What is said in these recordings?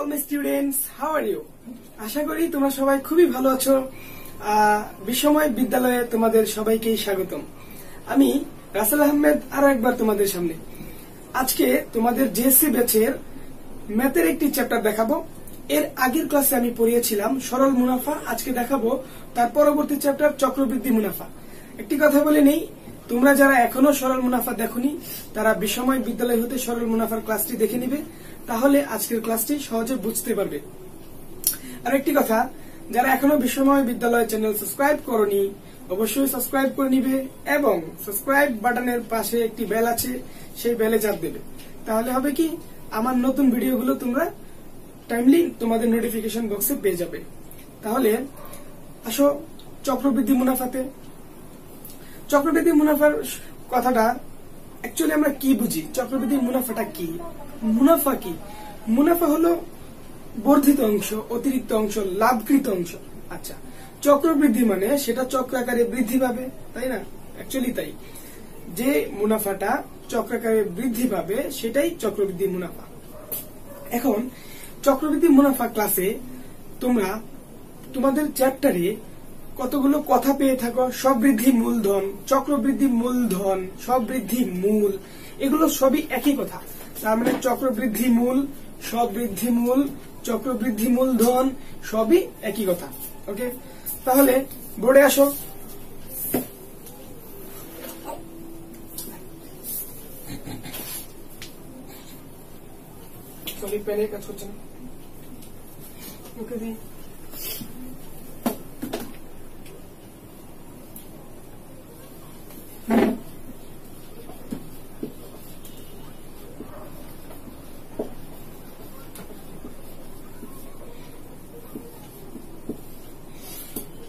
All my students, how are you? আশা করি তোমরা সবাই খুবই ভালো আছো। বিশ্বময় বিদ্যালয়ে তোমাদের সবাইকেই স্বাগতম। আমি রাসেল আহমেদ আরো একবার তোমাদের সামনে। আজকে তোমাদের জেএসসি ব্যাচের ম্যাথের একটি চ্যাপ্টার দেখাবো। এর আগের ক্লাসে আমি পড়িয়েছিলাম সরল মুনাফা, আজকে দেখাবো তার পরবর্তী চ্যাপ্টার চক্রবৃদ্ধি মুনাফা। একটি কথা বলে নেই, তোমরা যারা এখনো সরল মুনাফা দেখোনি তারা বিশ্বময় বিদ্যালয় হতে সরল মুনাফার ক্লাসটি দেখে নিবে, তাহলে আজকের ক্লাসটি সহজে বুঝতে পারবে। আর একটি কথা, যারা এখনো বিশ্বময় বিদ্যালয় চ্যানেল সাবস্ক্রাইব করনি অবশ্যই সাবস্ক্রাইব করে নিবে এবং সাবস্ক্রাইব বাটনের পাশে একটি বেল আছে, সেই বেলে চাপ দেবে। তাহলে হবে কি, আমার নতুন ভিডিওগুলো তোমরা টাইমলি তোমাদের নোটিফিকেশন বক্সে পেয়ে যাবে। তাহলে আসো চক্রবৃদ্ধি মুনাফাতে। চক্রবৃদ্ধি মুনাফার কথাটা অ্যাকচুয়ালি আমরা কি বুঝি, চক্রবৃদ্ধি মুনাফাটা কি? মুনাফা কি? মুনাফা হলো বর্ধিত অংশ, অতিরিক্ত অংশ, লাভকৃত অংশ। আচ্ছা, চক্রবৃদ্ধি মানে সেটা চক্রাকারে বৃদ্ধি পাবে, তাই না? অ্যাকচুয়ালি তাই, যে মুনাফাটা চক্রাকারে বৃদ্ধি পাবে সেটাই চক্রবৃদ্ধি মুনাফা। এখন চক্রবৃদ্ধি মুনাফা ক্লাসে তোমরা তোমাদের চ্যাপ্টারে কতগুলো কথা পেয়ে থাকো, সবৃদ্ধি মূলধন, চক্রবৃদ্ধি মূলধন, সবৃদ্ধি মূল, এগুলো সবই একই কথা। তার মানে চক্রবৃদ্ধি মূল, সবৃদ্ধি মূল, চক্রবৃদ্ধি মূলধন সবই একই কথা। ওকে, তাহলে বোর্ডে আসো। পেনে কাজ করছে না, ওকে দিই।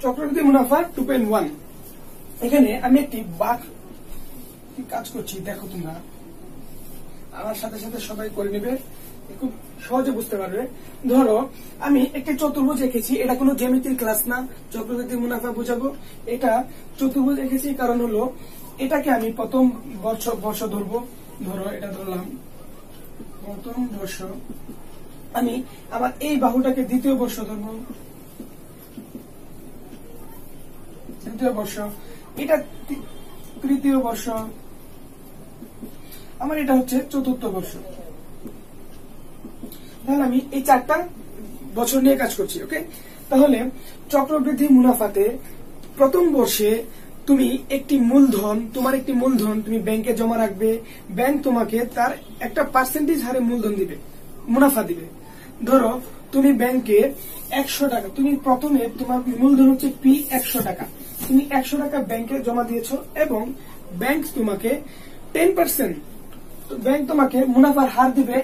চক্রবৃদ্ধি মুনাফা 2.1। এখানে আমি একটি বাক কাজ করছি, দেখো তোমরা আমার সাথে সাথে সবাই করে নেবে, খুব সহজে বুঝতে পারবে। ধরো আমি একটি চতুর্ভুজ এঁকেছি, এটা কোনো জ্যামিতির ক্লাস না, চক্রবৃদ্ধি মুনাফা বোঝাবো। এটা চতুর্ভুজ এঁকেছি কারণ হলো এটাকে আমি প্রথম বর্ষ ধরবো। ধরো এটা ধরলাম প্রথম বর্ষ, আমি আমার এই বাহুটাকে দ্বিতীয় বর্ষ ধরবো, তৃতীয় বর্ষ, এটা তৃতীয় বর্ষ, আমার এটা হচ্ছে চতুর্থ বর্ষ। তাহলে আমি এই 4টা বছর নিয়ে কাজ করছি। ওকে, তাহলে চক্রবৃদ্ধি মুনাফাতে প্রথম বর্ষে তুমি একটি মূলধন, তোমার একটি মূলধন তুমি ব্যাংকে জমা রাখবে, ব্যাংক তোমাকে তার একটা পার্সেন্টেজ হারে মূলধন দিবে, মুনাফা দিবে। ধরো তুমি ব্যাংকে 100 টাকা, তুমি প্রথমে তোমার মূলধন হচ্ছে পি 100 টাকা, তুমি 100 টাকা ব্যাংকে জমা দিয়েছো এবং ব্যাংক তোমাকে 10%, ব্যাংক তোমাকে মুনাফার হার দিবে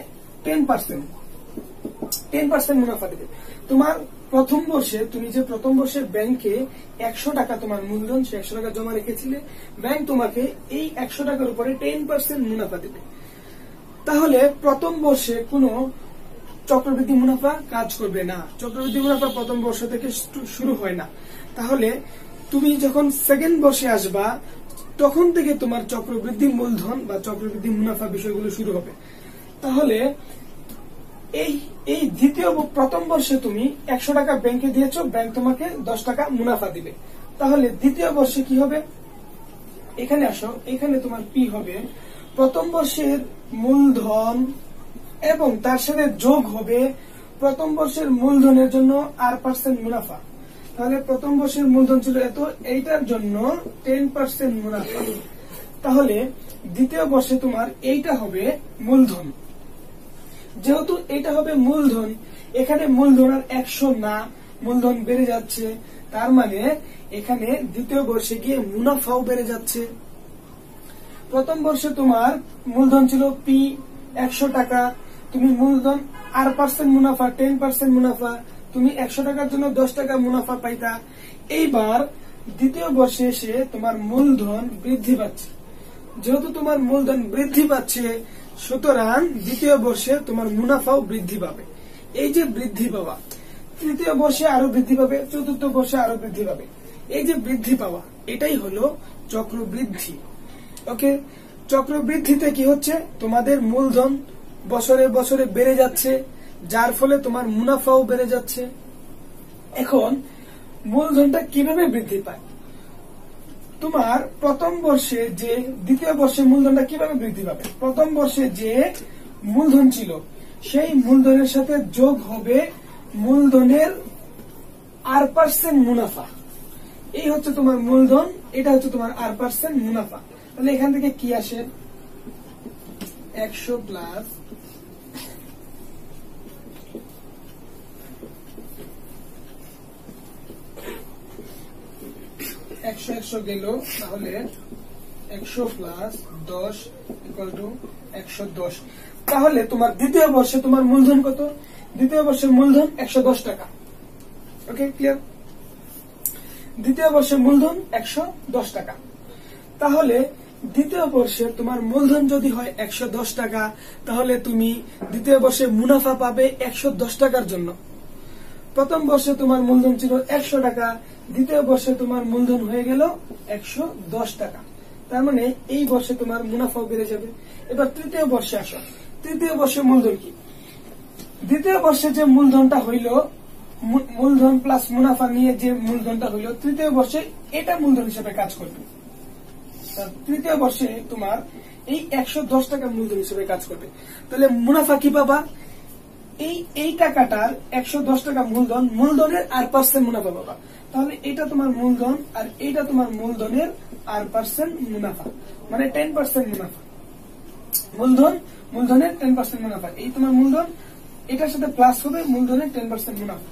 10% মুনাফা দিবে। তোমার প্রথম বর্ষে, তুমি যে প্রথম বর্ষে ব্যাংকে 100 টাকা তোমার মূলধন, সে 100 টাকা জমা রেখেছিলে, ব্যাংক তোমাকে এই 100 টাকার উপরে 10% মুনাফা দিবে। তাহলে প্রথম বর্ষে কোনো চক্রবৃদ্ধি মুনাফা কাজ করবে না, চক্রবৃদ্ধি মুনাফা প্রথম বর্ষ থেকে শুরু হয় না। তাহলে তুমি যখন সেকেন্ড বর্ষে আসবা তখন থেকে তোমার চক্রবৃদ্ধি মূলধন বা চক্রবৃদ্ধি মুনাফা বিষয়গুলো শুরু হবে। তাহলে এই প্রথম বর্ষে তুমি 100 টাকা ব্যাংকে দিয়েছো, ব্যাংক তোমাকে 10 টাকা মুনাফা দিবে। তাহলে দ্বিতীয় বর্ষে কি হবে? এখানে আসো, এখানে তোমার পি হবে প্রথম বর্ষের মূলধন এবং তার সাথে যোগ হবে প্রথম বর্ষের মূলধনের জন্য R% মুনাফা। তাহলে প্রথম বর্ষের মূলধন ছিল এত, এইটার জন্য 10% মুনাফা। তাহলে দ্বিতীয় বর্ষে তোমার এইটা হবে মূলধন। যেহেতু এটা হবে মূলধন, এখানে মূলধন আর 100 না, মূলধন বেড়ে যাচ্ছে, তার মানে এখানে দ্বিতীয় বর্ষে গিয়ে মুনাফাও বেড়ে যাচ্ছে। প্রথম বর্ষে তোমার মূলধন ছিল পি 100 টাকা, তুমি মূলধন R% মুনাফা, 10% মুনাফা, তুমি 100 টাকার জন্য 10 টাকা মুনাফা পাইতা। এইবার দ্বিতীয় বর্ষে এসে তোমার মূলধন বৃদ্ধি পাচ্ছে, যেহেতু তোমার মূলধন বৃদ্ধি পাচ্ছে সুতরাং দ্বিতীয় বর্ষে তোমার মুনাফাও বৃদ্ধি পাবে। এই যে বৃদ্ধি পাওয়া, তৃতীয় বর্ষে আরো বৃদ্ধি পাবে, চতুর্থ বর্ষে আরো বৃদ্ধি পাবে, এই যে বৃদ্ধি পাওয়া এটাই হলো চক্রবৃদ্ধি। ওকে, চক্রবৃদ্ধিতে কি হচ্ছে, তোমাদের মূলধন বছরে বছরে বেড়ে যাচ্ছে, যার ফলে তোমার মুনাফাও বেড়ে যাচ্ছে। এখন মূলধনটা কিভাবে বৃদ্ধি পায়? তোমার প্রথম বর্ষে যে দ্বিতীয় বর্ষে মূলধনটা কিভাবে বৃদ্ধি পাবে? প্রথম বর্ষে যে মূলধন ছিল সেই মূলধনের সাথে যোগ হবে মূলধনের R% মুনাফা। এই হচ্ছে তোমার মূলধন, এটা হচ্ছে তোমার R% মুনাফা। তাহলে এখান থেকে কি আসে? 100 প্লাস 100 গেল, তাহলে 100 প্লাস 10 ইকুয়াল টু 110। তাহলে তোমার দ্বিতীয় বর্ষে তোমার মূলধন কত? দ্বিতীয় বর্ষের মূলধন 110 টাকা। ওকে, ক্লিয়ার? দ্বিতীয় বর্ষের মূলধন 110 টাকা। তাহলে দ্বিতীয় বর্ষে তোমার মূলধন যদি হয় 110 টাকা, তাহলে তুমি দ্বিতীয় বর্ষে মুনাফা পাবে 110 টাকার জন্য। প্রথম বর্ষে তোমার মূলধন ছিল 100 টাকা, দ্বিতীয় বর্ষে তোমার মূলধন হয়ে গেল 110 টাকা। তার মানে এই বর্ষে তোমার মুনাফাও বেড়ে যাবে। এবার তৃতীয় বর্ষে আসো। তৃতীয় বর্ষে মূলধন কি? দ্বিতীয় বর্ষে যে মূলধনটা হইল, মূলধন প্লাস মুনাফা নিয়ে যে মূলধনটা হইল, তৃতীয় বর্ষে এটা মূলধন হিসেবে কাজ করবে। তৃতীয় বর্ষে তোমার এই 110 টাকা মূলধন হিসেবে কাজ করবে। তাহলে মুনাফা কি পাবা? এই টাকাটার 110 টাকা মূলধন, মূলধনের R% মুনাফা পাবা। তাহলে এটা তোমার মূলধন আর এইটা তোমার মূলধনের R% মুনাফা, মানে 10% মুনাফা। মূলধনের 10% মুনাফা, এই তোমার মূলধন, এটার সাথে প্লাস হবে মূলধনের 10% মুনাফা।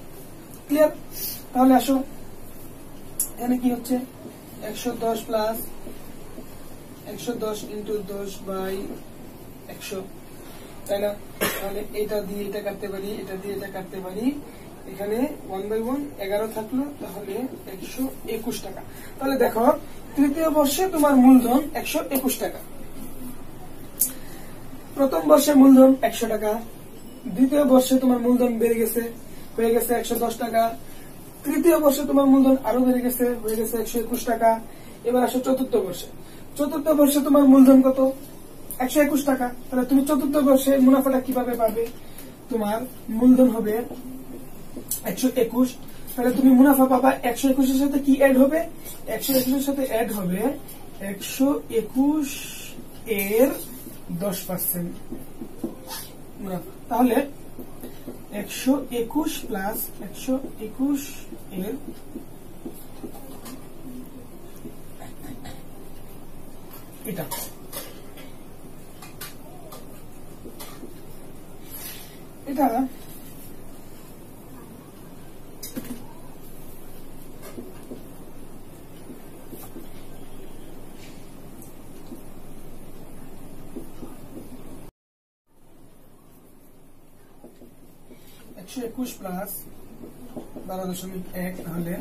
ক্লিয়ার? তাহলে আসো, এখানে কি হচ্ছে? 110 প্লাস 110 ইন্টু 10/100, তাই না? তাহলে এটা দিয়ে এটা কাটতে পারি, এটা দিয়ে এটা কাটতে পারি। এখানে 1/1 11 থাকলো, তাহলে 121 টাকা। তাহলে দেখো, তৃতীয় বর্ষে তোমার মূলধন 121 টাকা, প্রথম বর্ষে মূলধন 100 টাকা, দ্বিতীয় বর্ষে তোমার মূলধন বেড়ে গেছে, হয়ে গেছে 110 টাকা, তৃতীয় বর্ষে তোমার মূলধন আরো বেড়ে গেছে, হয়ে গেছে 121 টাকা। এবার আসো চতুর্থ বর্ষে। চতুর্থ বর্ষে তোমার মূলধন কত? 121 টাকা। তাহলে তুমি চতুর্থ বর্ষে মুনাফাটা কিভাবে পাবে? তোমার মূলধন হবে 121, তাহলে তুমি মুনাফা পাবা 121 এর সাথে কি অ্যাড হবে? 121 এর সাথে অ্যাড হবে 121 এর 10% মুনাফা। তাহলে 121 প্লাস 121 এর এটা, এটা 121 প্লাস 12.1, তাহলে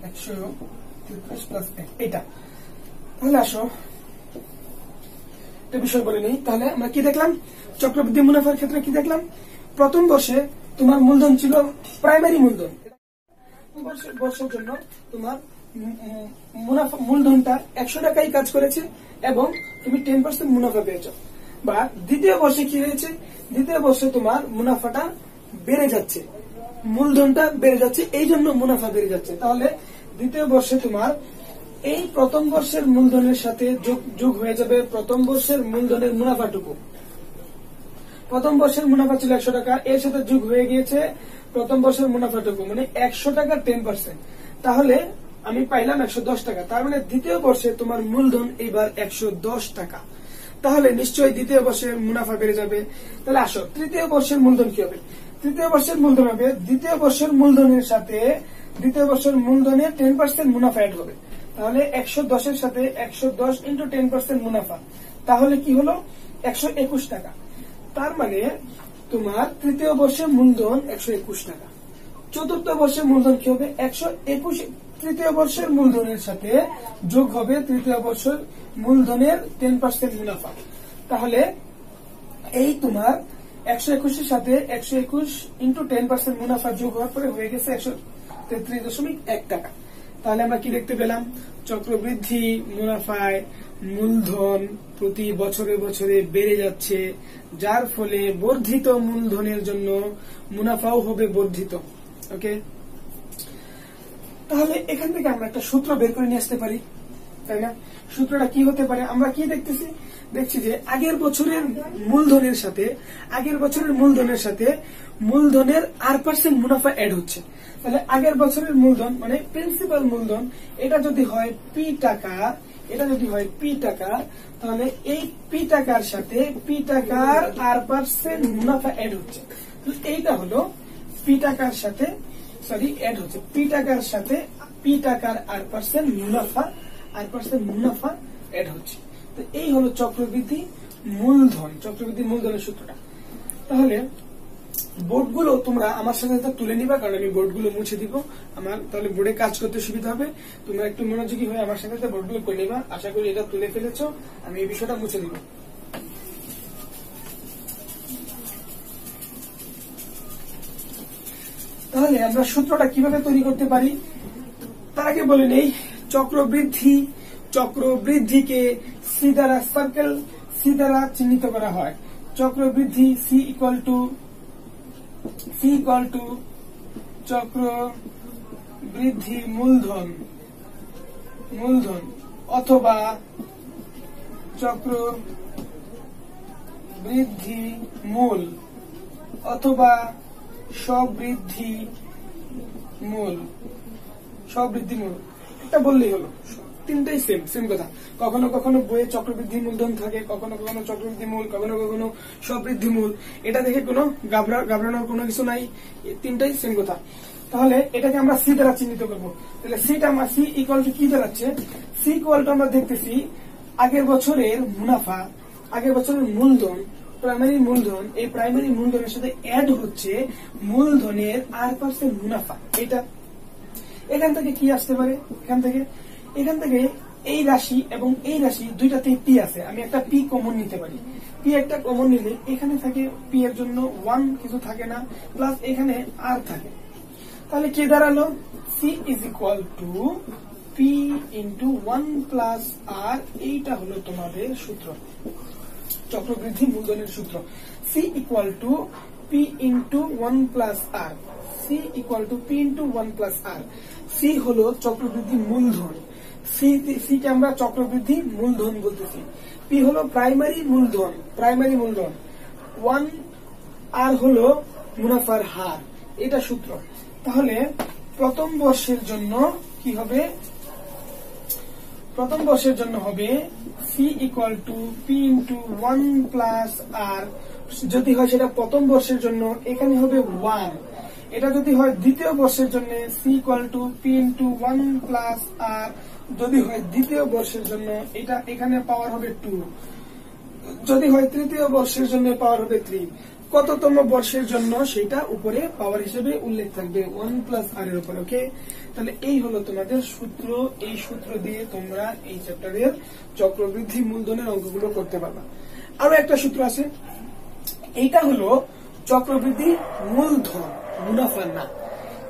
133 প্লাস 1, এটা। তাহলে আসো একটা বিষয় বলে নেই। তাহলে আমরা কি দেখলাম? চক্রবৃদ্ধি মুনাফার ক্ষেত্রে কি দেখলাম? প্রথম বর্ষে তোমার মূলধন ছিল প্রাইমারি মূলধন, বর্ষের জন্য তোমার মূলধনটা 100 টাকাই কাজ করেছে এবং তুমি 10% মুনাফা পেয়েছ। বা দ্বিতীয় বর্ষে কি হয়েছে? দ্বিতীয় বর্ষে তোমার মুনাফাটা বেড়ে যাচ্ছে, মূলধনটা বেড়ে যাচ্ছে, এই জন্য মুনাফা বেড়ে যাচ্ছে। তাহলে দ্বিতীয় বর্ষে তোমার এই প্রথম বর্ষের মূলধনের সাথে যোগ হয়ে যাবে প্রথম বর্ষের মূলধনের মুনাফাটুকু। প্রথম বর্ষের মুনাফা ছিল 100 টাকা, এর সাথে যোগ হয়ে গিয়েছে প্রথম বর্ষের মুনাফাটুকু, মানে 100 টাকার 10%। তাহলে আমি পাইলাম 110 টাকা। তার মানে দ্বিতীয় বর্ষে তোমার মূলধন এবার 110 টাকা। তাহলে নিশ্চয়ই দ্বিতীয় বর্ষের মুনাফা বেড়ে যাবে। তাহলে আসো, তৃতীয় বর্ষের মূলধন কি হবে? তৃতীয় বর্ষের মূলধন হবে দ্বিতীয় বর্ষের মূলধনের সাথে দ্বিতীয় বর্ষের মূলধনের 10% মুনাফা অ্যাড হবে। তাহলে 110 এর সাথে 110 ইন্টু 10% মুনাফা, তাহলে কি হলো? 121 টাকা। তার মানে তোমার তৃতীয় বর্ষের মূলধন 121 টাকা। চতুর্থ বর্ষের মূলধন কি হবে? 121। তৃতীয় বর্ষের মূলধনের সাথে যোগ হবে তৃতীয় বর্ষের মূলধনের 10% মুনাফা। তাহলে এই তোমার 121 এর সাথে 121 ইন্টু 10% মুনাফা যোগ হওয়ার পরে হয়ে গেছে 133.1 টাকা। তাহলে আমরা কি দেখতে পেলাম, চক্রবৃদ্ধি মুনাফায় মূলধন প্রতি বছরে বছরে বেড়ে যাচ্ছে, যার ফলে বর্ধিত মূলধনের জন্য মুনাফাও হবে বর্ধিত। ওকে, তাহলে এখান থেকে আমরা একটা সূত্র বের করে নিয়ে আসতে পারি, তাই না? সূত্রটা কি হতে পারে? আমরা কি দেখছি যে আগের বছরের মূলধনের সাথে মূলধনের R% মুনাফা অ্যাড হচ্ছে। তাহলে আগের বছরের মূলধন মানে প্রিন্সিপাল মূলধন, এটা যদি হয় পি টাকা, তাহলে এই পি টাকার সাথে পি টাকার R% মুনাফা অ্যাড হচ্ছে। এইটা হলো পি টাকার সাথে অ্যাড হচ্ছে, পি টাকার R% মুনাফা অ্যাড হচ্ছে। তো এই হলো চক্রবৃদ্ধি মূলধনের সূত্রটা। তাহলে বোর্ডগুলো তোমরা আমার সাথে তুলে নিবা, কারণ আমি বোর্ডগুলো মুছে দিব, আমার তাহলে বোর্ডে কাজ করতে সুবিধা হবে। তোমরা একটু মনোযোগী হয়ে আমার সাথে বোর্ডগুলো করে নিবা। আশা করি এটা তুলে ফেলেছো, আমি এই বিষয়টা মুছে দিব। তাহলে আমরা সূত্রটা কিভাবে তৈরি করতে পারি তার আগে বলে নেই, চক্রবৃদ্ধিকে সি দ্বারা চিহ্নিত করা হয়। চক্রবৃদ্ধি সি ইকুয়াল টু চক্রবৃদ্ধি মূলধন অথবা চক্রবৃদ্ধি মূল অথবা সবৃদ্ধি মূল। এটা বললেই হলো, তিনটাই সেম কথা। কখনো কখনো বইয়ে চক্রবৃদ্ধি মূলধন থাকে, কখনো কখনো চক্রবৃদ্ধি মূল, কখনো কখনো সবৃদ্ধি মূল। এটা দেখে কোনো ঘাবড়ানোর কোনো কিছু নাই, তিনটাই সেম কথা। তাহলে এটাকে আমরা সি দ্বারা চিহ্নিত করবো। তাহলে সিটা আমরা সি ইকুয়াল টু কি দাঁড়াচ্ছে? সি ইকুয়াল টু আমরা দেখতেছি আগের বছরের মুনাফা, আগের বছরের মূলধন, প্রাইমারি মূলধন, এই প্রাইমারি মূলধনের সাথে অ্যাড হচ্ছে মূলধনের R% মুনাফা। এটা এখান থেকে কি আসতে পারে? এখান থেকে এই রাশি এবং এই রাশি দুইটাতেই পি আছে, আমি একটা পি কমন নিতে পারি। পি একটা কমন নিলে এখানে থাকে পি এর জন্য 1 কিছু থাকে না, প্লাস এখানে আর থাকে। তাহলে কি দাঁড়ালো? C is equal to P into 1 plus R. এইটা হলো তোমাদের সূত্র, চক্রবৃদ্ধি মূলধনের সূত্র। C equal to P into 1 plus R. C equal to P into 1 plus R. C হলো চক্রবৃদ্ধি মূলধন, সি কে আমরা চক্রবৃদ্ধি মূলধন বলতেছি। পি হলো প্রাইমারি মূলধন, 1 আর হলো মুনাফার হার। এটা সূত্র। তাহলে প্রথম বর্ষের জন্য কি হবে? প্রথম বর্ষের জন্য হবে C equal to P into 1 plus R. যদি হয় সেটা প্রথম বর্ষের জন্য, এখানে হবে 1। এটা যদি হয় দ্বিতীয় বর্ষের জন্য, C equal to P into 1 plus R. যদি হয় দ্বিতীয় বর্ষের জন্য, এটা এখানে পাওয়ার হবে 2। যদি হয় তৃতীয় বর্ষের জন্য, পাওয়ার হবে 3। কততম বর্ষের জন্য সেটা উপরে পাওয়ার হিসেবে উল্লেখ থাকবে 1 প্লাস আর এর উপর। ওকে, তাহলে এই হলো তোমাদের সূত্র। এই সূত্র দিয়ে তোমরা এই চ্যাপ্টারের চক্রবৃদ্ধি মূলধনের অঙ্কগুলো করতে পারবা। আরো একটা সূত্র আছে, এইটা হলো চক্রবৃদ্ধি মূলধন, মুনাফা না,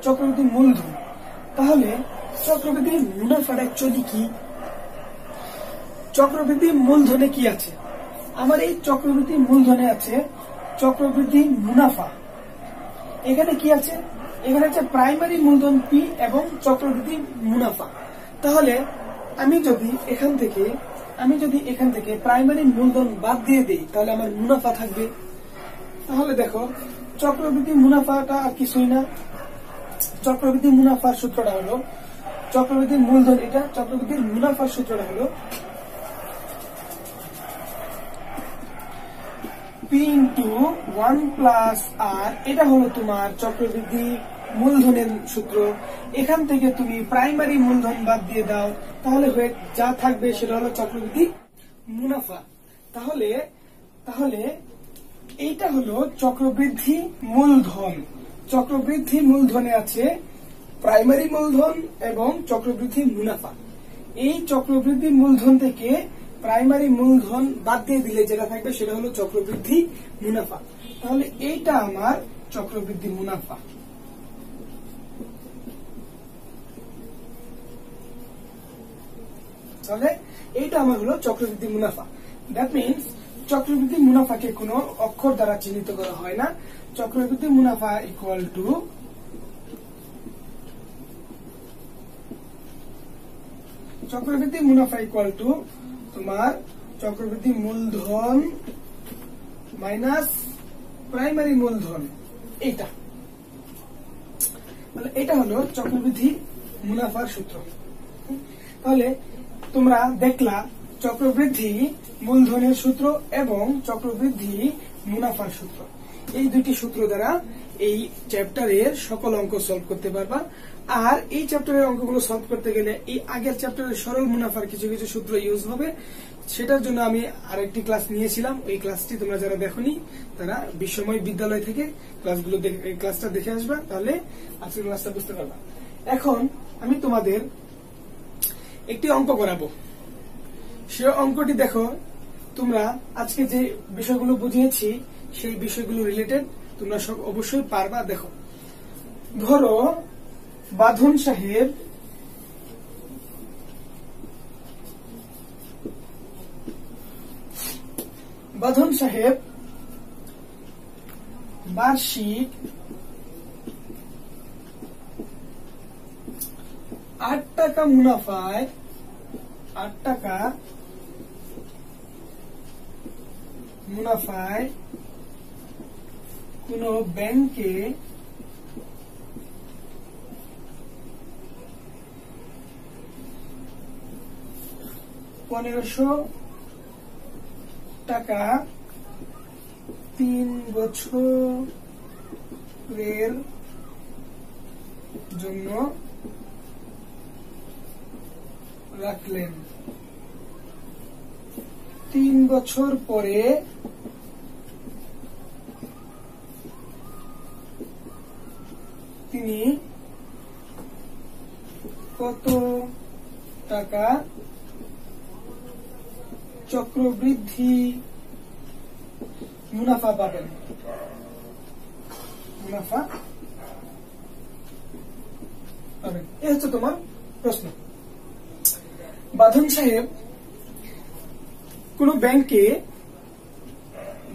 চক্রবৃদ্ধি মূলধন। তাহলে চক্রবৃদ্ধি মুনাফাটা অ্যাকচুয়ালি কি? চক্রবৃদ্ধি মূলধনে কি আছে? আমার এই চক্রবৃদ্ধি মূলধনে আছে চক্রবৃদ্ধি মুনাফা। এখানে কি আছে? এখানে আছে প্রাইমারি মূলধন পি এবং চক্রবৃদ্ধি মুনাফা। তাহলে আমি যদি এখান থেকে প্রাইমারি মূলধন বাদ দিয়ে দেই, তাহলে আমার মুনাফা থাকবে। তাহলে দেখো, চক্রবৃদ্ধি মুনাফাটা আর কিছুই না। চক্রবৃদ্ধি মুনাফার সূত্রটা হলো, চক্রবৃদ্ধি মূলধন এটা, চক্রবৃদ্ধির মুনাফার সূত্রটা হলো পি ইন্টু 1 প্লাস আর। এটা হলো তোমার চক্রবৃদ্ধি মূলধনের সূত্র। এখান থেকে তুমি প্রাইমারি মূলধন বাদ দিয়ে দাও, তাহলে যা থাকবে সেটা হলো চক্রবৃদ্ধি মুনাফা। তাহলে এইটা হলো চক্রবৃদ্ধি মূলধন। চক্রবৃদ্ধি মূলধনে আছে প্রাইমারি মূলধন এবং চক্রবৃদ্ধি মুনাফা। এই চক্রবৃদ্ধি মূলধন থেকে প্রাইমারি মূলধন বাদ দিয়ে দিলে যেটা থাকবে সেটা হলো চক্রবৃদ্ধি মুনাফা। তাহলে এইটা আমার চক্রবৃদ্ধি মুনাফা। তাহলে এইটা আমার হলো চক্রবৃদ্ধি মুনাফা। দ্যাট মিনস চক্রবৃদ্ধি মুনাফাকে কোনো অক্ষর দ্বারা চিহ্নিত করা হয় না। চক্রবৃদ্ধি মুনাফা ইকুয়াল টু তোমার চক্রবৃদ্ধি মূলধন মাইনাস প্রাইমারি মূলধন। এইটা এটা হলো চক্রবৃদ্ধি মুনাফার সূত্র। তাহলে তোমরা দেখলা চক্রবৃদ্ধি মূলধনের সূত্র এবং চক্রবৃদ্ধি মুনাফার সূত্র, এই দুটি সূত্র দ্বারা এই চ্যাপ্টারের সকল অঙ্ক সলভ করতে পারবা। আর এই চ্যাপ্টারের অঙ্কগুলো সলভ করতে গেলে এই আগের চ্যাপ্টারের সরল মুনাফার কিছু কিছু সূত্র ইউজ হবে। সেটার জন্য আমি আরেকটি ক্লাস নিয়েছিলাম, ওই ক্লাসটি তোমরা যারা দেখোনি তারা বিশ্বময় বিদ্যালয় থেকে ক্লাসটা দেখে আসবা, তাহলে আজকের ক্লাসটা বুঝতে পারবা। এখন আমি তোমাদের একটি অঙ্ক করাবো, সে অঙ্কটি দেখো তোমরা আজকে যে বিষয়গুলো বুঝিয়েছি সেই বিষয়গুলো রিলেটেড তোমরা সব অবশ্যই পারবা। দেখো, ধরো বাঁধন সাহেব বার্ষিক 8 টাকা মুনাফায় কোন ব্যাংকে 1500 টাকা 3 বছরের জন্য রাখলেন। 3 বছর পরে তিনি কত টাকা চক্রবৃদ্ধি মুনাফা পাবেন? এই হচ্ছে তোমার প্রশ্ন। বাঁধন সাহেব কোন ব্যাংকে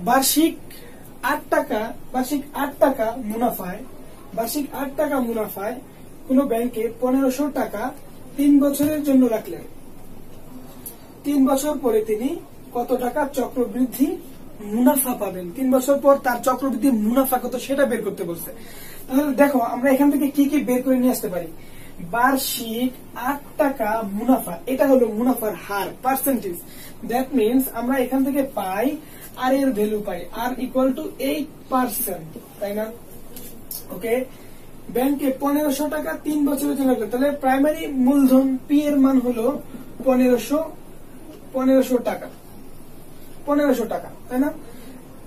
বার্ষিক 8 টাকা মুনাফায় কোন ব্যাংকে 1500 টাকা 3 বছরের জন্য রাখলেন। 3 বছর পরে তিনি কত টাকা চক্রবৃদ্ধি মুনাফা পাবেন? 3 বছর পর তার চক্রবৃদ্ধি মুনাফা কত সেটা বের করতে বলছে। তাহলে দেখো আমরা এখান থেকে কি কি বের করে নিয়ে আসতে পারি। বার্ষিক 8 টাকা মুনাফা, এটা হলো মুনাফার হার, পার্সেন্টেজ। দ্যাট মিনস আমরা এখান থেকে পাই আর এর ভ্যালু পাই, আর ইকুয়াল টু 8%, তাই না? ওকে, ব্যাংকে 1500 টাকা 3 বছরের জন্য রাখলেন। তাহলে প্রাইমারি মূলধন পি এর মান হলো 1500 টাকা, তাই না?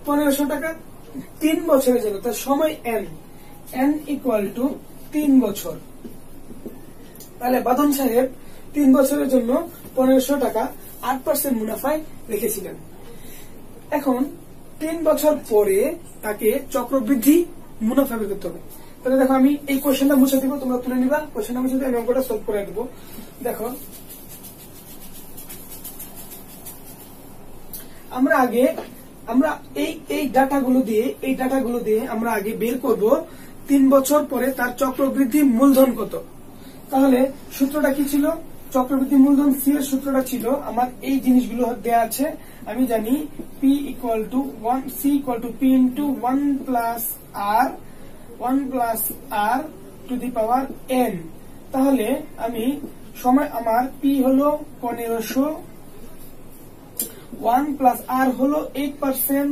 1500 টাকা 3 বছরের জন্য, তার সময় n ইকুয়াল টু 3 বছর। তাহলে বাঁধন সাহেব 3 বছরের জন্য 1500 টাকা 8% মুনাফায় রেখেছিলেন। এখন 3 বছর পরে তাকে চক্রবৃদ্ধি মুনাফা বের করতে হবে। তাহলে দেখো আমি এই কোশ্চেনটা মুছে দিব, তোমরা তুলে নিবা। কোশ্চেনটা মুছে দিয়ে আমি অঙ্কটা সলভ করে দেবো। দেখো আমরা এই ডাটাগুলো দিয়ে আমরা আগে বের করব 3 বছর পরে তার চক্রবৃদ্ধি মূলধন কত। তাহলে সূত্রটা কি ছিল? চক্রবৃদ্ধি মূলধন সি এর সূত্রটা ছিল, আমার এই জিনিসগুলো দেয়া আছে, আমি জানি P equal to P into 1 plus R to the power N. তাহলে আমি সময় আমার পি হলো 1500, 1 প্লাস আর হলো 8%,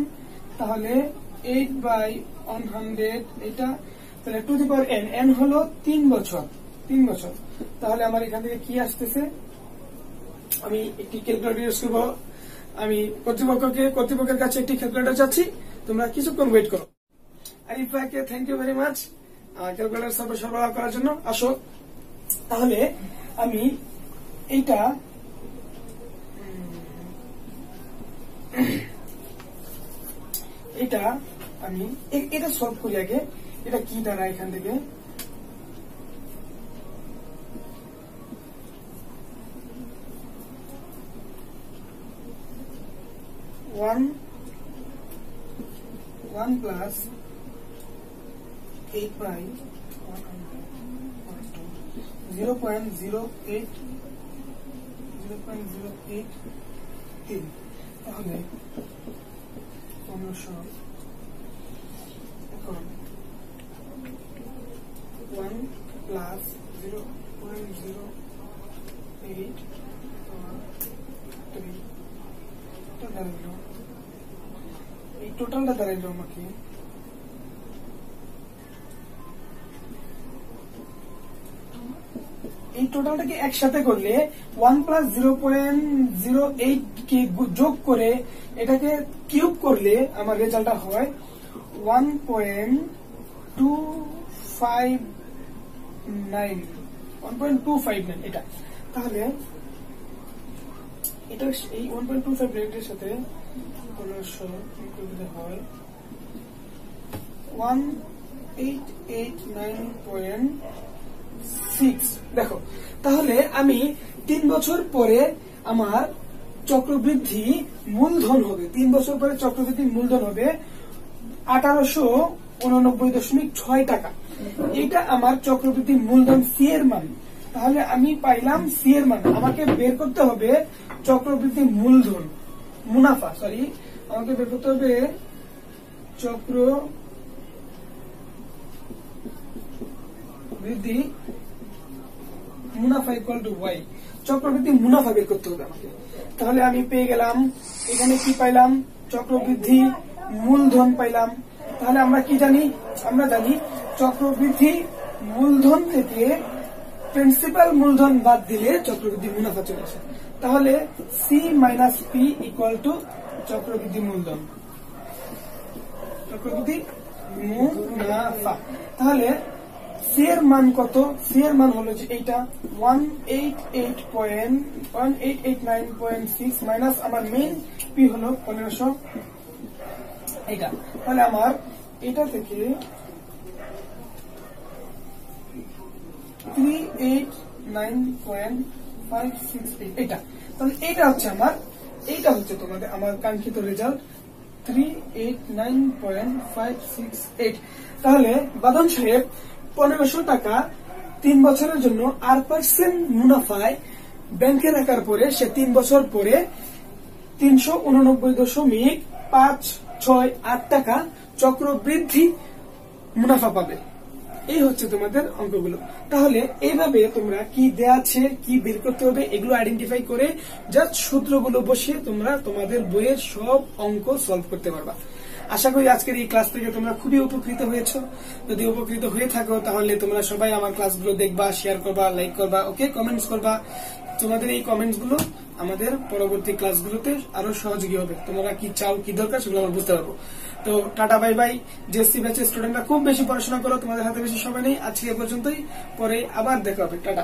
তাহলে 8/100 এটা, তাহলে টু দি পাওয়ার এন হলো 3 বছর। তাহলে আমার এখান থেকে কি আসতেছে, আমি একটি ক্যালকুলেটর ইউজ করবো। আমি কর্তৃপক্ষের কাছে একটি ক্যালকুলেটর চাচ্ছি, তোমরা কিছুক্ষণ ওয়েট করো। আরিফাকে thank you very much calculator সরবরাহ করার জন্য। আসো, তাহলে আমি এটা সলভ করি আগে। এটা কি দ্বারা এখান থেকে 1 plus 8 by 0.08 তাহলে 1500 এখন 1 plus 0.08 দাঁড়াইলো এই টোটালটা দাঁড়াইলো আমাকে এই টোটালটাকে একসাথে করলে 1 প্লাস 0.08 কে যোগ করে এটাকে কিউব করলে আমার রেজাল্টটা হয় 1.259 এটা। তাহলে এটা এই 1.259 এর সাথে 1500 হয় 1889.6। দেখো তাহলে আমি 3 বছর পরে আমার চক্রবৃদ্ধি মূলধন হবে, 3 বছর পরে চক্রবৃদ্ধি মূলধন হবে 1889.6 টাকা। এটা আমার চক্রবৃদ্ধি মূলধন সি এর মান। তাহলে আমি পাইলাম সি এর মান। আমাকে বের করতে হবে চক্রবৃদ্ধি মূলধন মুনাফা, আমাকে বের করতে হবে চক্রবৃদ্ধি মুনাফা ইকুয়াল টু ওয়াই। চক্রবৃদ্ধি মুনাফা বের করতে হবে আমাকে। তাহলে আমি পেয়ে গেলাম, এখানে কি পাইলাম, চক্রবৃদ্ধি মূলধন পাইলাম। তাহলে আমরা কি জানি, আমরা জানি চক্রবৃদ্ধি মূলধন থেকে প্রিন্সিপাল মূলধন বাদ দিলে চক্রবৃদ্ধি মুনাফা চলে আসে। তাহলে C minus P equal to চক্রবৃদ্ধি মূলধন, চক্রবৃদ্ধি মুনাফা। তাহলে সি এর মান কত, সি এর মান হলো যে এইটা 1889.6 মাইনাস আমার মেইন পি হলো 1500 এটা। তাহলে আমার এটা থেকে 389.568 এটা। তাহলে এটা হচ্ছে আমার, এইটা হচ্ছে তোমাদের আমার কাঙ্ক্ষিত রেজাল্ট 389.568। তাহলে বাদন সাহেব 1500 টাকা 3 বছরের জন্য 8% মুনাফায় ব্যাংকে রাখার পরে সে 3 বছর পরে 389.568 টাকা চক্রবৃদ্ধি মুনাফা পাবে। এই হচ্ছে তোমাদের অঙ্কগুলো। তাহলে এইভাবে তোমরা কি দেয়া আছে, কি বের করতে হবে, এগুলো আইডেন্টিফাই করে জাস্ট সূত্রগুলো বসিয়ে তোমরা তোমাদের বইয়ের সব অঙ্ক সলভ করতে পারবা। আশা করি আজকের এই ক্লাস থেকে তোমরা খুবই উপকৃত হয়েছো। যদি উপকৃত হয়ে থাকো তাহলে তোমরা সবাই আমার ক্লাসগুলো দেখবা, শেয়ার করবা, লাইক করবা, ওকে, কমেন্টস করবা। তোমাদের এই কমেন্টস গুলো আমাদের পরবর্তী ক্লাসগুলোতে আরো সহযোগী হবে। তোমরা কি চাও, কি দরকার, সেগুলো আমরা বুঝতে পারবো। তো টাটা বাই বাই। জেএসসি ব্যাচের স্টুডেন্টরা খুব বেশি পড়াশোনা করো, তোমাদের হাতে বেশি সময় নেই। আজকে পর্যন্তই, পরে আবার দেখা হবে। টাটা।